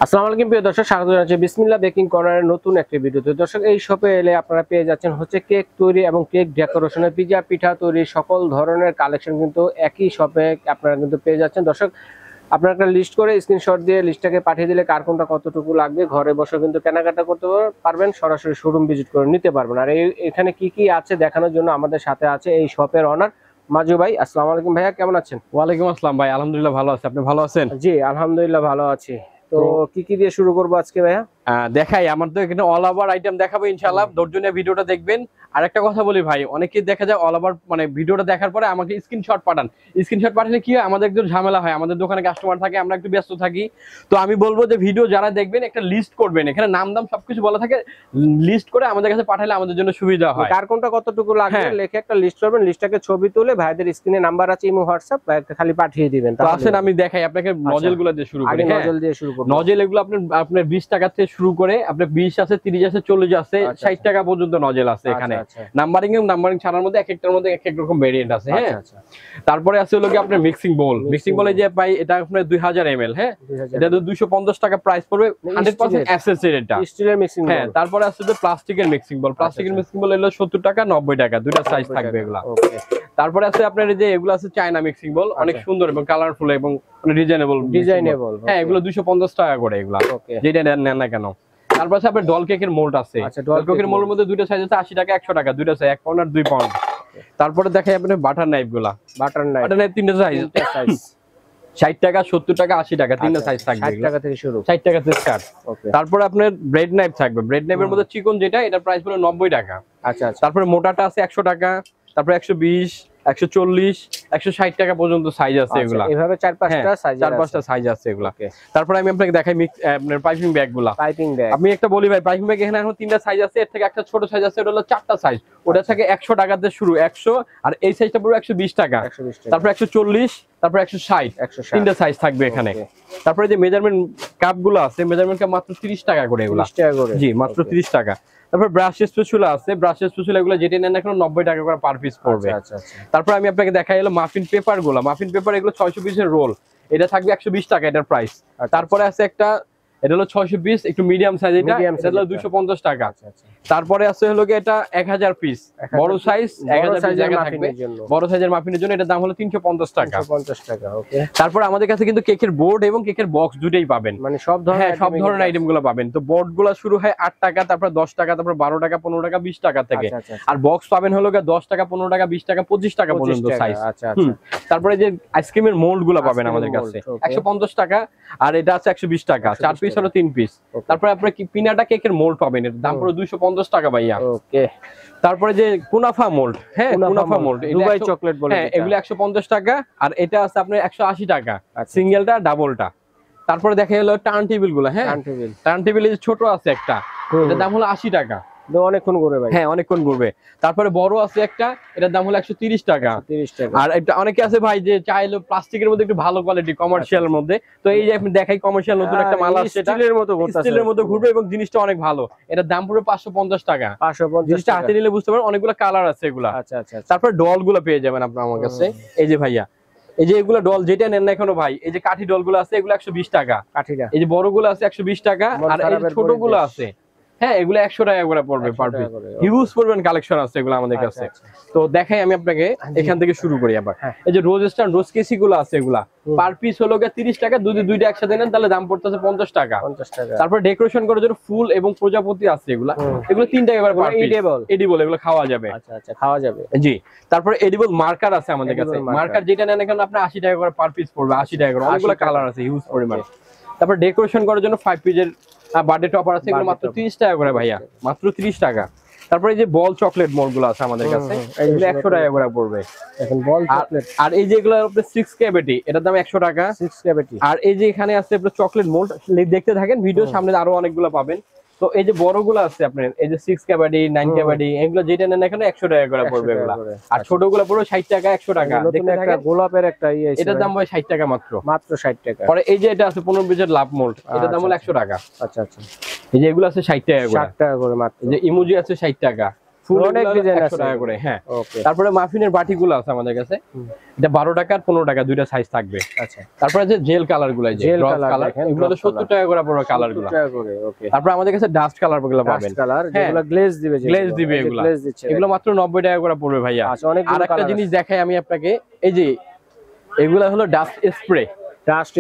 আসসালামু আলাইকুম প্রিয় দর্শক, স্বাগত জানাচ্ছি বিসমিল্লাহ বেকিং কর্নারের নতুন একটি ভিডিওতে। দর্শক, এই শপে এলে আপনারা পেয়ে যাচ্ছেন হচ্ছে কেক তৈরি এবং কেক ডেকোরেশনের, পিজা পিঠা তৈরি সকল ধরনের কালেকশন কিন্তু একই শপে আপনারা কিন্তু পেয়ে যাচ্ছেন। দর্শক, আপনারা একটা লিস্ট করে স্ক্রিনশট দিয়ে লিস্টটাকে পাঠিয়ে দিলে কার কোনটা কতটুকু লাগবে ঘরে বসে কিন্তু কেনাকাটা করতে পারবেন, সরাসরি শোরুম ভিজিট করে নিতে পারবেন। আর এখানে কি কি আছে দেখানোর জন্য আমাদের সাথে আছে এই শপের অনার মাজু ভাই। আসসালামু আলাইকুম ভাইয়া, কেমন আছেন? ওয়ালাইকুম আসসালাম ভাই, আলহামদুলিল্লাহ ভালো আছি। আপনি ভালো আছেন? জি আলহামদুলিল্লাহ ভালো আছি। তো কি কি দিয়ে শুরু করবো আজকে ভাইয়া? দেখাই, আমার তো এখানে অল ওভার আইটেম দেখাবো ইনশাআল্লাহ। ধৈর্য নিয়ে ভিডিওটা দেখবেন। আর একটা কথা বলি ভাই, অনেকেই দেখা যায় অল ওভার মানে ভিডিওটা দেখার পরে আমাকে স্ক্রিনশট পাঠান। স্ক্রিনশট পাঠালে কি হয়, আমাদের একটু ঝামেলা হয়, আমাদের দোকানে কাস্টমার থাকে, আমরা একটু ব্যস্ত থাকি। তো আমি বলবো যে ভিডিও যারা দেখবেন একটা লিস্ট করবেন, এখানে নাম দাম সবকিছু বলা থাকে, লিস্ট করে আমাদের কাছে পাঠালে আমাদের জন্য সুবিধা হয়। কার কোনটা কতটুকু লাগবে লিখে একটা লিস্ট করবেন, লিস্টটাকে ছবি তুলে ভাইদের স্ক্রিনে নাম্বার আছে ইমো হোয়াটসঅ্যাপ, খালি পাঠিয়ে দিবেন। তো আসেন আমি দেখাই আপনাকে নজেলগুলো দিয়ে শুরু করি। নজেল দিয়ে শুরু করব। নজেল এগুলো আপনার 20 টাকা থেকে শুরু করে আপনার 20 আছে, 30 আছে, 40 আছে, 60 টাকা পর্যন্ত নজেল আছে এখানে। নাম্বারিং ছাড়ার মধ্যে এক একটার মধ্যে এক এক রকম ভেরিয়েন্ট আছে। হ্যাঁ, তারপরে আছে হলো কি আপনার মিক্সিং বোল। মিক্সিং বোলে যে পাই এটা আপনার 2000 ml। হ্যাঁ, এটা 250 টাকা প্রাইস পড়বে, 100% এসএস এর এটা স্টিলের মিক্সিং বোল। হ্যাঁ, তারপরে আছে যে প্লাস্টিকের মিক্সিং বোল। প্লাস্টিকের মিক্সিং বোল হলো 70 টাকা 90 টাকা, দুইটা সাইজ থাকবে এগুলা। তারপরে আছে আপনার এই যে এগুলো আছে চায়না মিক্সিং বোল, অনেক সুন্দর এবং কালারফুল এবং ডিজাইনেবল। হ্যাঁ, এগুলো 250 টাকা করে এগুলা, যেটা নেন না কেন। তারপর আছে আপনার ডল কেকের মোল্ড আছে। ডল কেকের মোল্ডের মধ্যে দুইটা সাইজ আছে, 80 টাকা 100 টাকা, দুইটা সাইজ, 1 পাউন্ড আর 2 পাউন্ড। তারপরে দেখাই আপনার বাটার নাইফ গুলা। বাটার নাইফ তিনটা সাইজ, 60 টাকা 70 টাকা 80 টাকা, তিনটা সাইজ থাকবে। 60 টাকা থেকে শুরু, 60 টাকা থেকে স্টার্ট। তারপরে আপনার ব্রেড নাইফ থাকবে। ব্রেড নাইফের মধ্যে চিকন যেটা, এটার প্রাইস হলো 90 টাকা। আচ্ছা। তারপরে মোটাটা আছে 100 টাকা, তারপরে 120, 140, 160 টাকা পর্যন্ত সাইজ আছে এগুলা। এভাবে 4-5টা সাইজ আছে এগুলা। তারপরে আমি আপনাকে দেখাই আপনার পাইপিং ব্যাগ গুলা। আমি একটা বলি ভাই, পাইপিং ব্যাগ এখানে এখন 3টা সাইজ আছে, এর থেকে একটা ছোট সাইজ আছে, ওটা হলো 4টা সাইজ। ওটা থেকে 100 টাকাতে শুরু, 100, আর এই সাইজটা পুরো 120 টাকা। তারপর 140, তারপর 160, তিনটা সাইজ থাকবে এখানে। তারপরে যে মেজারমেন্ট কাপ গুলো আছে, মেজারমেন্ট কাপ মাত্র 30 টাকা করে এগুলা। জি, মাত্র 30 টাকা। তারপর ব্রাশ স্প্যাচুলা আছে, ব্রাশ স্প্যাচুলা এগুলো যেটা নেন এখন 90 টাকা করে পার পিস পড়বে। তারপর আমি আপনাকে দেখাই হলো মাফিন পেপার গুলো। মাফিন পেপার এগুলো 620 এর রোল, এটা থাকবে 120 টাকা এটার প্রাইস। তারপরে আছে একটা, এটা হলো 620, একটু মিডিয়াম সাইজ, এটা হলো 250 টাকা। তারপরে আছে হলো কি এটা 1000 পিস, বড় সাইজ 1000 পিস জায়গা থাকবে। বড় সাইজের মাফিনের জন্য এটার দাম হলো 350 টাকা। 350 টাকা। ওকে। তারপর আমাদের কাছে কিন্তু কেকের বোর্ড এবং কেকের বক্স দুটেই পাবেন, মানে সব ধরনের আইটেম গুলো পাবেন। তো বোর্ড গুলো শুরু হয় 8 টাকা, তারপর 10 টাকা, তারপর 12 টাকা, 15 টাকা, 20 টাকা থেকে। আর বক্স পাবেন হলো 10 টাকা, 15 টাকা, 20 টাকা, 25 টাকা পর্যন্ত সাইজ। তারপরে যে আইসক্রিমের মোল্ড গুলো পাবেন আমাদের কাছে 150 টাকা, আর এটা আছে 120 টাকা, 4 পিস হলো 3 পিস। তারপরে আপনার কি পিনাটা কেকের মোল্ড পাবেন, এর দাম পুরো 250 টাকা ভাইয়া। ওকে। তারপরে যে কুনাফা মোল্ড, হ্যাঁ কুনাফা মোল্ড, দুবাই চকলেট বলে, হ্যাঁ এগুলো 150 টাকা, আর এটা আছে আপনার 180 টাকা, সিঙ্গেলটা ডাবলটা। তারপরে দেখা গেল টার্ন টেবিল গুলো। হ্যাঁ, টার্ন টেবিল ছোট আছে একটা, এটার দাম হলো 80 টাকা। অনেকক্ষণ ঘুরবে ভাই। হ্যাঁ, অনেকক্ষণ ঘুরবে। তারপরে বড় আছে একটা, এটার দাম হলো 130 টাকা। আর একটা অনেকে আছে ভাই যে চাইলো প্লাস্টিকের মধ্যে একটু ভালো কোয়ালিটি, কমার্শিয়ালের মধ্যে। তো এই যে আপনি দেখাই কমার্শিয়াল নতুন একটা মাল আসছে, স্টিলের মতো ঘুরবে এবং জিনিসটা অনেক ভালো। এটার দাম পুরো 550 টাকা। 550 জিনিসটা হাতে নিলে বুঝতে পারবেন, অনেকগুলো কালার আছে এগুলা। আচ্ছা। তারপর ডল গুলো পেয়ে যাবেন আপনার আমার কাছে। এই যে ভাইয়া, এই যে এগুলো ডল যেটা নেন না এখনো ভাই, এই যে কাঠি ডল গুলো আছে, এগুলো 120 টাকা কাঠিটা। এই যে বড় গুলো আছে 120 টাকা, আর এই ছোট গুলো আছে, হ্যাঁ এগুলো 100 টাকা করে পড়বে পার পিস। হিউজ পরিমাণ কালেকশন আছে এগুলো আমাদের কাছে। তো দেখাই আমি আপনাকে, এখান থেকে শুরু করি আবার। এই যে রোজ স্টার রোজ কেসি গুলো আছে, এগুলা পার পিস হলো 30 টাকা। যদি দুইটা একসাথে নেন তাহলে দাম পড়তেছে 50 টাকা। তারপর ডেকোরেশন করার জন্য ফুল এবং প্রজাপতি আছে, এগুলো 3 টাকা করে পার পিস। এডিবল, এগুলো খাওয়া যাবে। আচ্ছা, খাওয়া যাবে। জি। তারপর এডিবল মার্কার আছে আমাদের কাছে। মার্কার যেটা নেন এখন আপনার 80 টাকা করে পার পিস পড়বে, 80 টাকা করে। অনেকগুলো কালার আছে, হিউজ পরিমাণ। তারপর ডেকোরেশন করার জন্য 5 পিসের বার্থডে টপার আছে, এগুলো মাত্র 30 টাকা করে ভাইয়া, মাত্র 30 টাকা। তারপরে এই যে বল চকলেট মোল্ড গুলো আছে আমাদের কাছে, এগুলো 100 টাকা করে পড়বে। এখন বল চকলেট, আর এই যে এগুলো আপনাদের 6 ক্যাভিটি, এটার দাম 100 টাকা 6 ক্যাভিটি। আর এই যে এখানে আছে আপনাদের চকলেট মোল্ড, দেখতে থাকেন ভিডিও, সামনে আরো অনেকগুলো পাবেন। তো এই যে বড়গুলো আছে আপনার, এই যে 6 ক্যাভিটি, 9 ক্যাভিটি, এগুলো যেটা নেন এখানে 100 টাকা করে পড়বে এগুলো। আর ছোটগুলো পুরো 60 টাকা 100 টাকা। দেখতে থাকেন গোলাপের একটা ইয়ে আছে, এটার দাম ভাই 60 টাকা মাত্র 60 টাকা। পরে এই যে এটা আছে 15 পিসের লাভ মোল্ড, এটার দাম হলো 100 টাকা। আচ্ছা। এই যে এগুলো আছে 60 টাকা করে, 60 টাকা করে মাত্র। এই যে ইমোজি আছে 60 টাকা। ফুল অনেক ডিজাইন আছে 100 টাকা করে। হ্যাঁ ওকে। তারপরে মাফিনের বাটিগুলো আছে আমাদের কাছে, এটা 12 টাকা আর 15 টাকা দুইটা সাইজ থাকবে। আচ্ছা তারপরে যে জেল কালার গুলো, যে জেল ব্রঞ্জ কালার, এগুলো 70 টাকা করে পড়বে কালার গুলো। 70 টাকা করে ওকে। তারপরে আমাদের কাছে ডাস্ট কালার গুলো পাবেন, কালার হ্যাঁ যেগুলো গ্লেজ দিবে, গ্লেজ দিবে এগুলো, গ্লেজ দিচ্ছে এগুলো মাত্র 90 টাকা করে পড়বে ভাইয়া। আচ্ছা অনেক। আর একটা জিনিস দেখাই আমি আপনাকে, এই যে এগুলা হলো ডাস্ট স্প্রে, ডাস্ট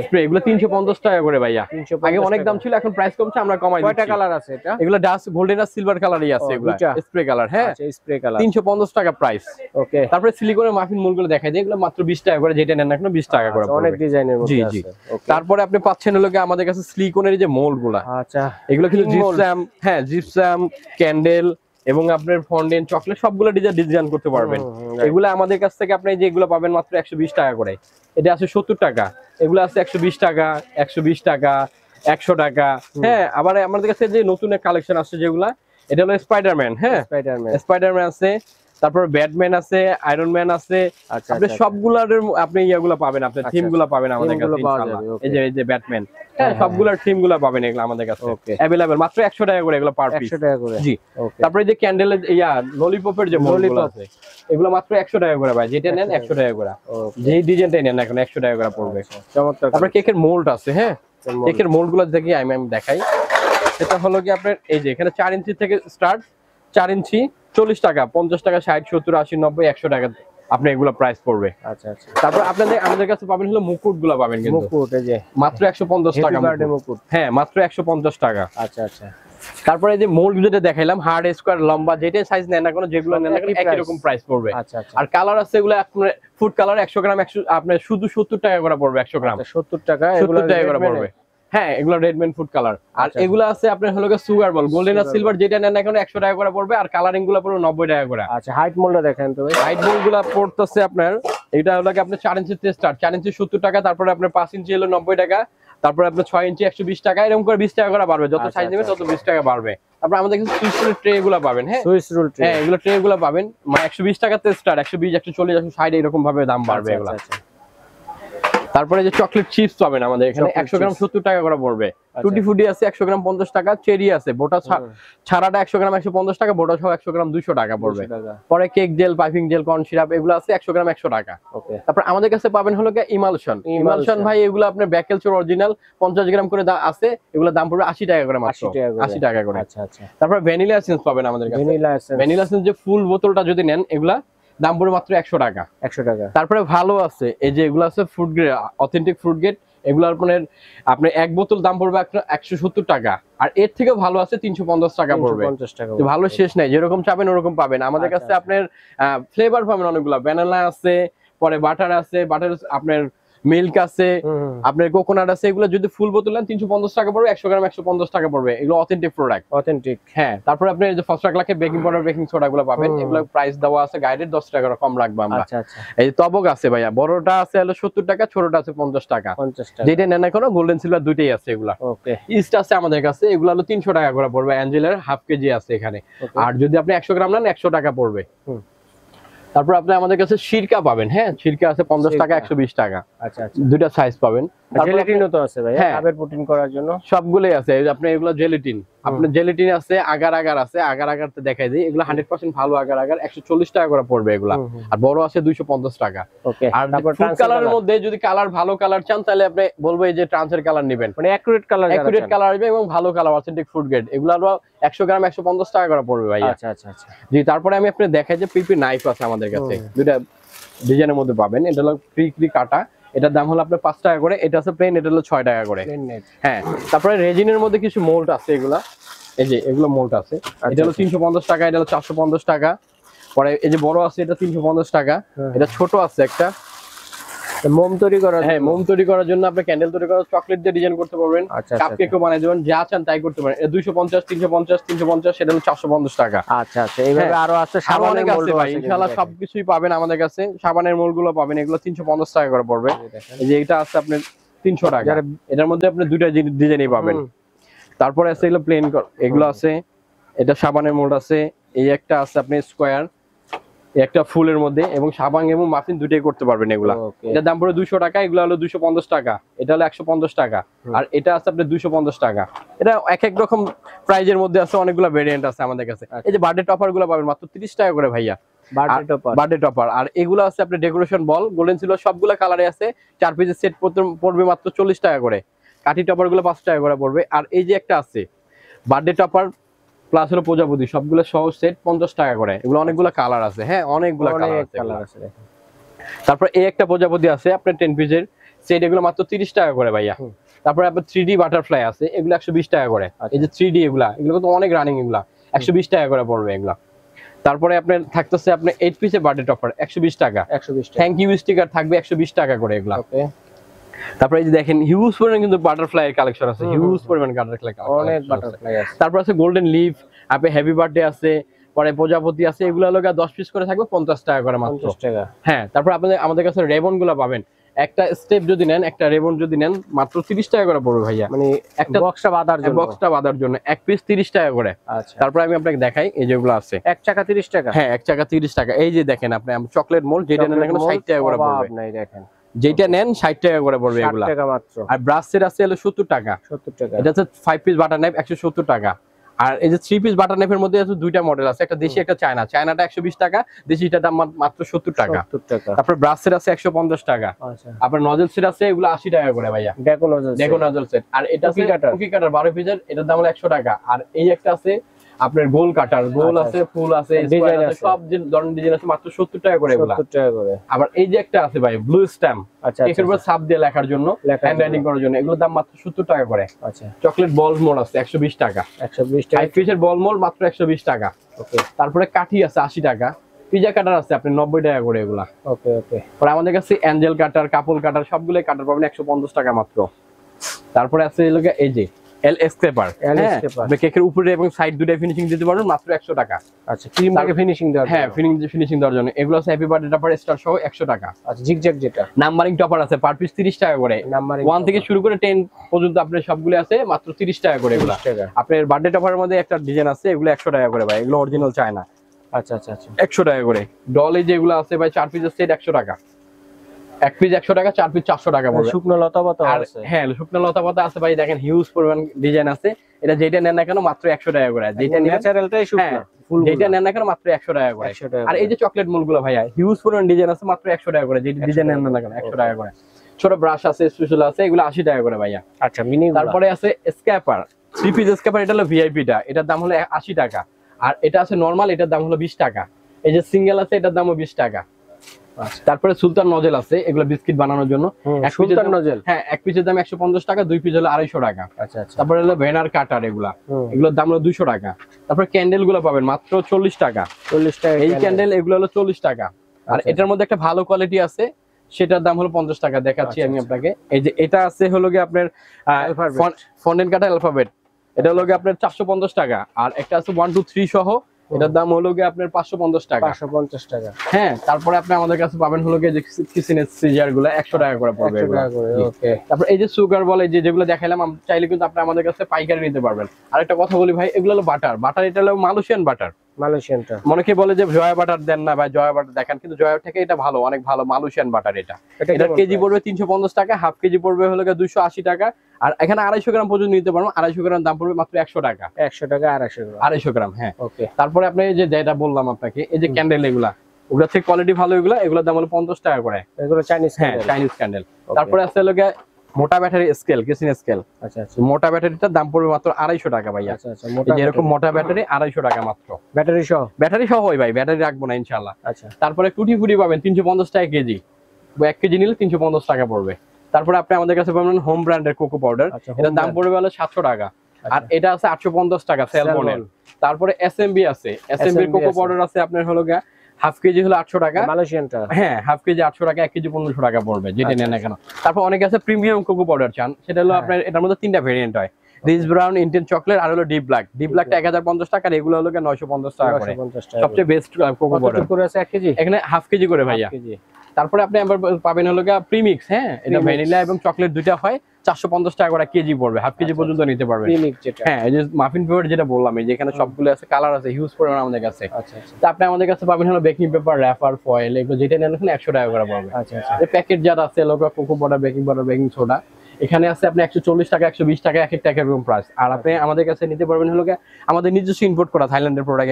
স্প্রে, এগুলো 350 টাকা করে ভাইয়া। আগে অনেক দাম ছিল, এখন প্রাইস কমছে, আমরা কমাই দিচ্ছি। কয়টা কালার আছে এটা? এগুলো ডাস্ট গোল্ডেন আর সিলভার কালারই আছে, এগুলো স্প্রে কালার। হ্যাঁ আচ্ছা স্প্রে কালার 350 টাকা প্রাইস। ওকে। তারপরে সিলিকনের মাফিন মোলগুলো দেখাই দিই, এগুলো মাত্র 20 টাকা করে, যেটা নেন না কেন 20 টাকা করে পড়বে। অনেক ডিজাইনের মধ্যে আছে। ওকে। তারপরে আপনি পাচ্ছেন হলো কি আমাদের কাছে সিলিকনের যে মোল্ডগুলো। আচ্ছা এগুলো কিন্তু জিপসাম, হ্যাঁ জিপসাম, ক্যান্ডেল এবং আপনার ফন্ডেন্ট, চকলেট সবগুলো ডিজাইন করতে পারবেন। এগুলো আমাদের কাছ থেকে আপনি যেগুলো পাবেন মাত্র 120 টাকা করে। এটা আছে 70 টাকা, এগুলো আছে 120 টাকা, 120 টাকা, 100 টাকা। হ্যাঁ আবার আমাদের কাছে যে নতুন এক কালেকশন আসছে যেগুলা, এটা হলো স্পাইডারম্যান। হ্যাঁ স্পাইডারম্যান আছে, তারপর ব্যাটম্যান আছে, আয়রন ম্যান আছে। আপনি সবগুলার আপনি ইয়াগুলো পাবেন, আপনার থিম গুলো পাবেন আমাদের কাছে ইনশাআল্লাহ। এই যে ব্যাটম্যান, হ্যাঁ সবগুলার থিম গুলো পাবেন এগুলো আমাদের কাছে अवेलेबल, মাত্র 100 টাকা করে এগুলো পার পিস। 100 টাকা করে জি। তারপরে যে ক্যান্ডেলের ললিপপের যে মোলগুলো আছে, এগুলো মাত্র 100 টাকা করে ভাই, যেটা নেন 100 টাকা করে, যেই ডিজাইনটাই নেন এখন 100 টাকা করে পড়বে। চমৎকার। তারপরে কেকের মোল্ড আছে, হ্যাঁ কেকের মোল্ড গুলো দেখি আমি দেখাই। সেটা হলো কি আপনার এই যে এখানে 4 ইঞ্চি থেকে স্টার্ট, 4 ইঞ্চি 40 টাকা, 50 টাকা, 60, 70, 80, 90, 100 টাকা আপনি এগুলো প্রাইস পড়বে। আচ্ছা আচ্ছা। তারপর আপনাদের আমাদের কাছে পাবেন হলো মুকুট গুলো পাবেন, কিন্তু মুকুট এই যে মাত্র 150 টাকা মুকুট। হ্যাঁ মাত্র 150 টাকা। আচ্ছা আচ্ছা। তারপরে এই যে মোল্ড যেটা দেখাইলাম, হার্ড স্কয়ার লম্বা, যেটা সাইজ নেন না কোনো, যেগুলো নেন না কোনো একই রকম প্রাইস পড়বে। আচ্ছা আচ্ছা। আর কালার আছে এগুলো আপনার ফুড কালার 100 গ্রাম 100 আপনার শুধু 70 টাকা করে পড়বে, 100 গ্রাম 70 টাকা, 70 টাকা করে পড়বে। হ্যাঁ এগুলো রেডম্যান ফুড কালার। আর এগুলো আছে আপনার হলো সুগার বল, গোল্ডেন আর সিলভার, যেটা নেন না কেন 100 টাকা করে পড়বে। আর কালারিং গুলো পড়বে 90 টাকা করে। আচ্ছা হাইট মোল্ডটা দেখেন তো ভাই। হাইট মোল্ড গুলো পড়তেছে আপনার, এটা হলো কি আপনার 4 ইঞ্চি থেকে স্টার্ট, 4 ইঞ্চি 70 টাকা, তারপরে আপনার 5 ইঞ্চি হলো 90 টাকা, তারপরে আপনার 6 ইঞ্চি 120 টাকা, এরকম করে 20 টাকা করে বাড়বে, যত সাইজ নেবে তত 20 টাকা বাড়বে। তারপর আমাদের কাছে সুইস রোল ট্রে গুলো পাবেন। হ্যাঁ সুইস রোল ট্রে, হ্যাঁ এগুলো ট্রে গুলো পাবেন, মানে 120 টাকা থেকে স্টার্ট, 120, 140, 160 এরকম ভাবে দাম বাড়বে এগুলো। তারপরে যে চকলেট চিপস পাবেন আমাদের এখানে 100 গ্রাম 70 টাকা করে পড়বে। টুটি ফুটি আছে 100 গ্রাম 50 টাকা, চেরি আছে বোটা ছাড়াটা 100 গ্রাম 150 টাকা, বোটা সহ 100 গ্রাম 200 টাকা পড়বে। পরে cake jail, piping jail, corn syrup এগুলো আছে 100 গ্রাম 100 টাকা। ওকে। তারপর আমাদের কাছে পাবেন হলো কি ইমালশন ভাই, এগুলো আপনার ব্যাকেলচর অরিজিনাল 50 গ্রাম করে আছে, এগুলো দাম পড়বে 80 টাকা করে, মাত্র 80 টাকা করে। আচ্ছা আচ্ছা। তারপর ভ্যানিলা এসেন্স পাবেন আমাদের কাছে, ভ্যানিলা এসেন্স যে ফুল বোতলটা যদি নেন এগুলা দাম পড়বে মাত্র 100 টাকা। 100 টাকা। তারপরে ভালো আছে এই যে এগুলো আছে food grade, authentic food grade, এগুলোর আপনার এক বোতল দাম পড়বে 170 টাকা। আর এর থেকে ভালো আছে 350 টাকা পড়বে। ভালো শেষ নাই, যেরকম চাবেন ওরকম পাবেন আমাদের কাছে। আপনার ফ্লেভার পাবেন অনেকগুলো, ভ্যানিলা আছে, পরে বাটার আছে, বাটার আপনার মিল্ক আছে, আপনার কোকোনাট আছে। এগুলো যদি ফুল বোতল নেন 350 টাকা পড়বে, 100 গ্রাম 150 টাকা পড়বে। এগুলো অথেন্টিক প্রোডাক্ট, অথেন্টিক। হ্যাঁ তারপরে আপনি যে ফার্স্ট ক্লাসে বেকিং পাউডার, বেকিং সোডা গুলো পাবেন, এগুলো প্রাইস দেওয়া আছে গাইডেড 10 টাকা কম রাখবো আমরা। আচ্ছা আচ্ছা। এই যে তবক আছে ভাইয়া, বড়টা আছে হলো 70 টাকা, ছোটটা আছে 50 টাকা। যেটা নেন না কোনো, গোল্ডেন সিলভার দুইটাই আছে এগুলা। ওকে। ইস্ট আছে আমাদের কাছে, এগুলো হলো 300 টাকা করে পড়বে, অ্যাঞ্জেলের হাফ কেজি আছে এখানে। আর যদি আপনি 100 গ্রাম নেন 100 টাকা পড়বে। তারপর আপনি আমাদের কাছে সিরকা পাবেন। হ্যাঁ সিরকা আছে 50 টাকা, 120 টাকা। আচ্ছা আচ্ছা। দুইটা সাইজ পাবেন। জেলাটিনও তো আছে ভাই, কাপের প্রোটিন করার জন্য সবগুলোই আছে। আপনি এগুলো জেলাটিন, আপনার জেলাটিন আছে, আগার আগার আছে, আগার আগারতে দেখাই দিই, এগুলো 100% ভালো আগার আগার 140 টাকা করে পড়বে এগুলা। আর বড় আছে 250 টাকা। ওকে। আর ফুড কালারের মধ্যে যদি কালার ভালো কালার চান তাহলে আপনি বলবো এই যে ট্রান্সের কালার নেবেন, মানে অ্যাকুরেট কালার আসবে এবং ভালো কালার, অথেন্টিক ফুড গ্রেড। এগুলো 100 গ্রাম 150 টাকা করে পড়বে ভাই। আচ্ছা আচ্ছা আচ্ছা। জি। তারপরে আমি আপনাদের দেখাই যে পিপি নাইফ আছে আমাদের কাছে, দুইটা ডিজাইনের মধ্যে পাবেন। এটা হলো ক্রি কাটা, এটার দাম হলো আপনার 5 টাকা করে। এটা আছে প্লেন, এটা হলো 6 টাকা করে। হ্যাঁ তারপরে রেজিনের মধ্যে কিছু মোল্ড আছে, এগুলা এই যে এগুলো মোল্ড আছে। এটা হলো 350 টাকা, এটা হলো 450 টাকা। পরে এই যে বড় আছে, এটা 350 টাকা। এটা ছোট আছে একটা, মোম তৈরি করার, হ্যাঁ মোম তৈরি করার জন্য আপনি ক্যান্ডেল তৈরি করার, চকলেট দিয়ে ডিজাইন করতে পারবেন, কাপকেকও বানাই দেবেন, যা চান তাই করতে পারেন। 250, 350, 350, সেটা হলো 450 টাকা। আচ্ছা আচ্ছা। এইভাবে আরো আছে, সাবানের মোল্ড আছে ইনশাআল্লাহ, সবকিছুই পাবেন আমাদের কাছে। সাবানের মোল্ডগুলো পাবেন, এগুলো 350 টাকা করে পড়বে। এই যে এটা আছে আপনার 300 টাকা, এটার মধ্যে আপনি দুইটা ডিজাইনই পাবেন। তারপরে আছে এগুলো প্লেন, এগুলো আছে, এটা সাবানের মোল্ড আছে। এই একটা আছে আপনি স্কয়ার, একটা ফুলের মধ্যে, এবং সাবান এবং মাফিন দুটোই করতে পারবেন এগুলা। এটার দাম পড়ে 200 টাকা, এগুলো হলো 250 টাকা, এটা হলো 150 টাকা, আর এটা আছে আপনার 250 টাকা। এটা এক এক রকম প্রাইজের মধ্যে আছে, অনেকগুলো ভেরিয়েন্ট আছে আমাদের কাছে। এই যে বার্থডে টপার গুলো পাবেন মাত্র 30 টাকা করে ভাইয়া, বার্থডে টপার। আর এগুলো আছে আপনার ডেকোরেশন বল, গোল্ডেন সিলভার সবগুলো কালারে আছে। 4 পিসের সেট পড়বে মাত্র 40 টাকা করে। কাঠি টপার গুলো 5 টাকা করে পড়বে। আর এই যে একটা আছে বার্থডে টপার প্লাস হলো প্রজাপতি, সবগুলো সহ সেট 50 টাকা করে। এগুলো অনেকগুলো কালার আছে, হ্যাঁ অনেকগুলো কালার আছে। তারপর এই একটা প্রজাপতি আছে আপনার 10 পিসের সেট, এগুলো মাত্র 30 টাকা করে ভাইয়া। তারপরে আপনার 3D বাটারফ্লাই আছে, এগুলো 120 টাকা করে। এই যে 3D এগুলো তো অনেক রানিং, এগুলা 120 টাকা করে পড়বে এগুলা। তারপরে আপনার থাকতেছে আপনার 8 পিসের বার্থডে টপার 120 টাকা। থ্যাংক ইউ স্টিকার থাকবে 120 টাকা করে এগুলা। তারপরে এই যে দেখেন হিউজ পরিমাণ কিন্তু বাটারফ্লাই এর কালেকশন আছে, হিউজ পরিমাণ বাটারফ্লাই, অনেক বাটারফ্লাই আছে। তারপর আছে গোল্ডেন লিফ, আপনি হ্যাপি বার্থডে আছে, পরে প্রজাপতি আছে, এগুলো লগা 10 পিস করে থাকবে 50 টাকা করে মাত্র। 50 টাকা, হ্যাঁ। তারপর আপনাদের আমাদের কাছে রেবন গুলো পাবেন, একটা স্টেপ যদি নেন, একটা রেবন যদি নেন মাত্র 30 টাকা করে পড়বে ভাইয়া, মানে একটা বক্সটা বাঁধার জন্য এক পিস 30 টাকা করে। আচ্ছা, তারপর আমি আপনাকে দেখাই এই যেগুলো আছে, এক চাকা 30 টাকা, হ্যাঁ এক চাকা 30 টাকা। এই যে দেখেন আপনি চকলেট মোল্ড, যেটা নেন এখানে 60 টাকা করে পড়বে, নাই দেখেন যেটা নেন 60 টাকা করে পড়বে এগুলা, 60 টাকা মাত্র। আর ব্রাশ সেট আছে হলো 70 টাকা, 70 টাকা। এটা হচ্ছে 5 পিস বাটার নাইফ 170 টাকা। আর এই যে 3 পিস বাটার নাইফের মধ্যে আছে দুইটা মডেল আছে, একটা দেশি একটা চায়না। চায়নাটা 120 টাকা, দেশিটার দাম মাত্র 70 টাকা। তারপর ব্রাশ সেট আছে 150 টাকা। আচ্ছা, আপনার নজল সেট আছে এগুলো 80 টাকা করে ভাইয়া, ডেকো নজল সেট। আর এটা আছে কুকি কাটার 12 পিসের, এটার দাম হলো 100 টাকা। আর এই একটা আছে আপনার গোল কাটার, গোল আছে, ফুল আছে, ডিজাইন আছে, সব ধরনের ডিজাইন আছে, মাত্র 70 টাকা করে এগুলা, 70 টাকা করে। আবার এই যে একটা আছে ভাই ব্লু স্ট্যাম্প, আচ্ছা, এর উপর ছাপ দিয়ে লেখার জন্য, হ্যান্ড রাইটিং করার জন্য, এগুলোর দাম মাত্র 70 টাকা করে। আচ্ছা, চকলেট বল মোল্ড আছে 120 টাকা, 120 টাকা। 5 পিসের বল মোল্ড মাত্র 120 টাকা। ওকে, তারপরে কাঠি আছে 80 টাকা, পিজা কাটার আছে আপনি 90 টাকা করে এগুলা। ওকে ওকে। পরে আমাদের কাছে অ্যাঞ্জেল কাটার, কাপল কাটার সবগুলো কাটার পাবেন 150 টাকা মাত্র। তারপরে আছে এই যে এল স্ক্র্যাপার, আপনি কেকের উপরে এবং সাইড দুটো ফিনিশিং দিতে পারবেন মাত্র 100 টাকা। আচ্ছা, ক্রিম থেকে ফিনিশিং দেওয়ার, হ্যাঁ ফিনিশিং দেওয়ার জন্য। এগুলো আছে হ্যাপি বার্থডে টপার স্টার সহ 100 টাকা। আচ্ছা, জিগজ্যাগ যেটা নাম্বারিং টপার আছে পার পিস 30 টাকা করে, নাম্বারিং 1 থেকে শুরু করে 10 পর্যন্ত আপনার সবগুলো আছে মাত্র 30 টাকা করে এগুলো। আপনার বার্থডে টপারের মধ্যে একটা ডিজাইন আছে, এগুলো 100 টাকা করে ভাই, এগুলো অরিজিনাল চায়না। আচ্ছা আচ্ছা আচ্ছা, 100 টাকা করে। ডলে যেগুলো আছে ভাই 4 পিসের সেট 100 টাকা, এক পিস 100 টাকা, 4 পিস 400 টাকা পড়বে। শুকনো লতা পাতা আছে, হ্যাঁ শুকনো লতা পাতা আছে ভাই, দেখেন হিউজ পরিমাণ ডিজাইন আছে। এটা যেটা নেন না কেন মাত্র 100 টাকা করে, যেটা ন্যাচারালটাই শুকনো, যেটা নেন না কেন মাত্র 100 টাকা করে। আর এই যে চকলেট মোলগুলো ভাইয়া হিউজ পরিমাণ ডিজাইন আছে, মাত্র 100 টাকা করে, যেটা ডিজাইন নেন না কেন 100 টাকা করে। ছোট ব্রাশ আছে, স্পেশাল আছে, এগুলো 80 টাকা করে ভাইয়া। আচ্ছা, মিনি। তারপরে আছে স্ক্যাপার, 3 পিস স্ক্যাপার, এটা হলো ভিআইপিটা, এটার দাম হলো 80 টাকা। আর এটা আছে নরমাল, এটার দাম হলো 20 টাকা। এই যে সিঙ্গেল আছে, এটার দামও 20 টাকা। তারপরে সুলতান নজেল আছে, এগুলো বিস্কিট বানানোর জন্য, সুলতান নজেল, হ্যাঁ এক পিসের দাম 150 টাকা, 2 পিস হলো 250 টাকা। আচ্ছা আচ্ছা। তারপরে হলো ভেনার কাটার, এগুলোর দাম হলো 200 টাকা। তারপরে ক্যান্ডেল গুলো পাবেন মাত্র 40 টাকা, 40 টাকা এই ক্যান্ডেল, এগুলো হলো 40 টাকা। আর এটার মধ্যে একটা ভালো কোয়ালিটি আছে, সেটার দাম হলো 50 টাকা, দেখাচ্ছি আমি আপনাকে। এই যে এটা আছে হলো গিয়ে আপনার ফন্ডেন্ট কাটা অ্যালফাবেট, এটা হলো গিয়ে আপনার 450 টাকা। আর একটা আছে 1 2 3 সহ, এটার দাম হলো গিয়ে আপনার 550 টাকা, 550 টাকা। হ্যাঁ, তারপরে আপনি আমাদের কাছে পাবেন হলো গিয়ে যে কিচেনের সিজার গুলো 100 টাকা করে পড়বে। ওকে। তারপর এই যে সুগার বলে যেগুলো দেখাইলাম, চাইলে কিন্তু আপনি আমাদের কাছে পাইকারি নিতে পারবেন। আর একটা কথা বলি ভাই, এগুলো হলো বাটার, এটা হলো মালয়েশিয়ান বাটার, মালয়েশিয়ানটা। অনেকে বলে যে জয়া বাটার দেন না ভাই, জয়া বাটার দেখান, কিন্তু জয়া থেকে এটা ভালো, অনেক ভালো মালয়েশিয়ান বাটার। এটা কেজি পড়বে 350 টাকা, হাফ কেজি পড়বে হলো 280 টাকা। আর এখানে 250 গ্রাম পর্যন্ত নিতে পারবেন, 250 গ্রাম দাম পড়বে মাত্র 100 টাকা, 100 টাকা 250 গ্রাম। হ্যাঁ, ওকে। তারপরে আপনি যে যেটা বললাম আপনাকে, এই যে ক্যান্ডেল, ওগুলা থেকে কোয়ালিটি ভালো, এগুলোর দাম হলো 50 টাকা করে, এগুলো চাইনিজ, হ্যাঁ চাইনিজ ক্যান্ডেল। তারপরে আছে হলো মোটা ব্যাটারি স্কেল, কিচেন স্কেল। আচ্ছা আচ্ছা, মোটা ব্যাটারিটার দাম পড়বে মাত্র 250 টাকা ভাই। আচ্ছা আচ্ছা, এরকম মোটা ব্যাটারি 250 টাকা মাত্র, ব্যাটারি সহ হয় ভাই, ব্যাটারি রাখবো না ইনশাআল্লাহ। আচ্ছা, তারপরে টুটি ফুটি পাবেন 350 টাকা কেজি, 1 কেজি নিলে 350 টাকা পড়বে। তারপরে আপনি আমাদের কাছে পাবেন হোম ব্র্যান্ডের কোকো পাউডার, এটার দাম পড়বে হলো 700 টাকা। আর এটা আছে 850 টাকা সেলমনের। তারপরে এসএমবি আছে, এসএমবি কোকো পাউডার আছে আপনার হলো হাফ কেজি হলো 800 টাকা, মালয়েশিয়ানটা। হ্যাঁ, হাফ কেজি 800 টাকা, 1 কেজি 1500 টাকা পড়বে, যেটা নেন না কেন। তারপর অনেকে আছে প্রিমিয়াম কোকো পাউডার চান, সেটা হলো আপনার, এটার মধ্যে 3টা ভেরিয়েন্ট হয়, রিচ ব্রাউন, ইন্টেন চকলেট আর হলো ডিপ ব্ল্যাক। ডিপ ব্ল্যাকটা 1050 টাকা, আর এগুলো হলো 950 টাকা করে। সবচেয়ে বেস্ট কোকো পাউডার করে আছে 1 কেজি, এখানে হাফ কেজি করে ভাইয়া। তারপরে আপনি আবার পাবেন হলো প্রিমিক্স, হ্যাঁ এটা ভ্যানিলা এবং চকলেট দুইটা হয়, 450 টাকা করে কেজি পড়বে, হাফ কেজি পর্যন্ত নিতে পারবেন প্রিমিক্স যেটা। হ্যাঁ এই যে মাফিন পেপার যেটা বললাম, এই যেখানে সবগুলো আছে, কালার আছে হিউজ পরিমাণ আমাদের কাছে। আচ্ছা আচ্ছা। তো আপনি আমাদের কাছে পাবেন হলো বেকিং পেপার, র‍্যাপার, ফয়েল, এগুলো যেটা নেন ওখানে 100 টাকা করে পড়বে। আচ্ছা আচ্ছা। এই প্যাকেট যারা আছে logo cocoa powder, baking powder, baking soda, এখানে আছে আপনি 140 টাকা, 120 টাকা, এক এক টাকা এরকম প্রাইস। আর আপনি আমাদের কাছে নিতে পারবেন হলো আমাদের নিজস্ব ইম্পোর্ট করা থাইল্যান্ডের প্রোডাক্ট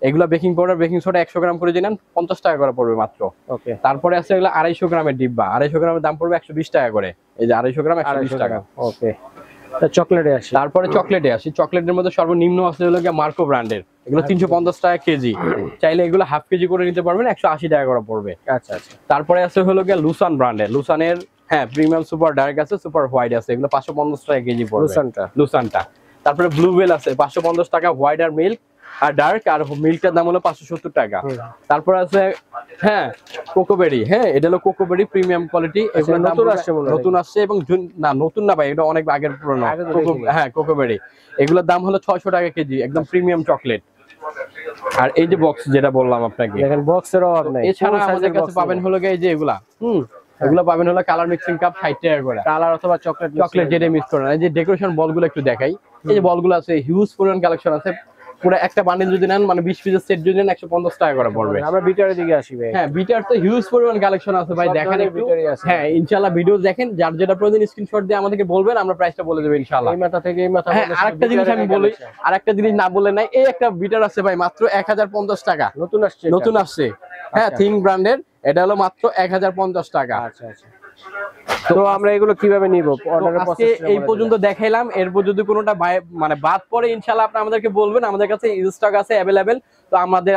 এগুলা বেকিং পাউডার, বেকিং সোডা 100 গ্রাম করে নেন 50 টাকা করে পড়বে মাত্র। ওকে। তারপরে আছে এগুলা 250 গ্রামের ডিব্বা, 250 গ্রামের দাম পড়বে 120 টাকা করে। এই যে 250 গ্রাম 120 টাকা। ওকে। চকলেটে আসি। তারপরে চকলেটে আসি। চকলেটের মধ্যে সর্বনিম্ন আছে হলো মার্কো ব্র্যান্ডের, এগুলো 350 টাকা কেজি, চাইলে এগুলো হাফ কেজি করে নিতে পারবেন, 180 টাকা করে পড়বে। আচ্ছা আচ্ছা। তারপরে আছে হলো লুসান ব্র্যান্ডের, লুসানের হ্যাঁ প্রিমিয়াম সুপার ডার্ক আছে, সুপার হোয়াইট আছে, এগুলো 550 টাকা কেজি পড়বে লুসানটা। তারপরে ব্লুবেল আছে 550 টাকা, হোয়াইট আর মিল্ক আর ডার্ক, আর মিল্কটার দাম হলো 570 টাকা। তারপর আছে হ্যাঁ কোকোবেরি, হ্যাঁ এটা হলো কোকোবেরি প্রিমিয়াম কোয়ালিটি, এগুলো নতুন আসছে এবং না নতুন না ভাই, এটা অনেক আগের পুরনো। হ্যাঁ কোকোবেরি, এগুলোর দাম হলো 600 টাকা কেজি, একদম প্রিমিয়াম চকলেট। আর এই যে বক্স যেটা বললাম আপনাকে, দেখেন বক্সের অভাব নাই। এছাড়া আমাদের কাছে পাবেন হলো এই যে এগুলা এগুলো পাবেন হলো কালার মিক্সিং কাপ 60 টাকা করে, কালার অথবা চকলেট যেটা মিক্স করেন। এই যে ডেকোরেশন বলগুলো একটু দেখাই, এই যে বলগুলো আছে হিউজ পরিমাণ কালেকশন আছে, পুরো একটা বান্ডেল যদি নেন মানে 20 পিসের সেট যদি নেন 150 টাকা করে পড়বে। আমরা বিটারের দিকে আসি ভাই। হ্যাঁ বিটার তো হিউজ পরিমাণ কালেকশন আছে ভাই, দেখেন একটু। হ্যাঁ ইনশাআল্লাহ ভিডিও দেখেন, যার যেটা প্রয়োজন স্ক্রিনশট দিয়ে আমাদেরকে বলবেন, আমরা প্রাইসটা বলে দেব ইনশাআল্লাহ। এই মাথা থেকে এই মাথা। হ্যাঁ আরেকটা জিনিস আমি বলি, আরেকটা জিনিস না বলে নাই, এই একটা বিটার আছে ভাই মাত্র 1050 টাকা, নতুন আসছে হ্যাঁ থিং ব্র্যান্ডের, এটা হলো মাত্র 1050 টাকা। আচ্ছা আচ্ছা। তো আমরা এগুলো কিভাবে নিব? অর্ডারের প্রসেস এই পর্যন্ত দেখাইলাম, এরপর যদি কোনোটা মানে বাদ পড়ে ইনশাআল্লাহ আপনি আমাদেরকে বলবেন, আমাদের কাছে স্টক আছে अवेलेबल, তো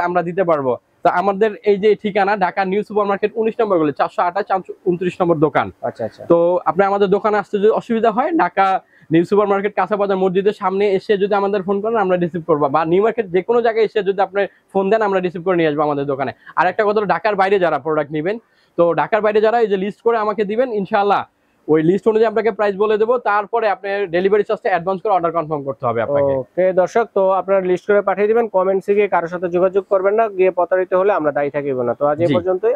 আমরা দিতে পারবো। তো আমাদের এই যে ঠিকানা ঢাকা নিউ সুপার মার্কেট 19 নম্বর গলি 428 29 নম্বর দোকান। আচ্ছা আচ্ছা। তো আপনি আমাদের দোকানে আসতে যদি অসুবিধা হয়, ঢাকা নিউ সুপার মার্কেট কাঁচাবাজার মসজিদের সামনে এসে যদি আমাদের ফোন করেন, আমরা রিসিভ করবো, বা নিউ মার্কেট যে কোনো জায়গায় এসে যদি আপনি ফোন দেন, আমরা রিসিভ করে নিয়ে আসবো আমাদের দোকানে। আর একটা কথা, ঢাকার বাইরে যারা প্রোডাক্ট নেবেন, তো ঢাকার বাইরে যারা এই যে লিস্ট করে আমাকে দিবেন, ইনশাআল্লাহ ওই লিস্ট অনুযায়ী আপনাকে প্রাইস বলে দেবো, তারপরে আপনি ডেলিভারি চার্জটা অ্যাডভান্স করে অর্ডার কনফার্ম করতে হবে আপনাকে। ওকে দর্শক, তো আপনারা লিস্ট করে পাঠিয়ে দিবেন, কমেন্টসে গিয়ে কারোর সাথে যোগাযোগ করবেন না, গিয়ে প্রতারিত হলে আমরা দায়ী থাকিব না। তো আজ এই পর্যন্তই।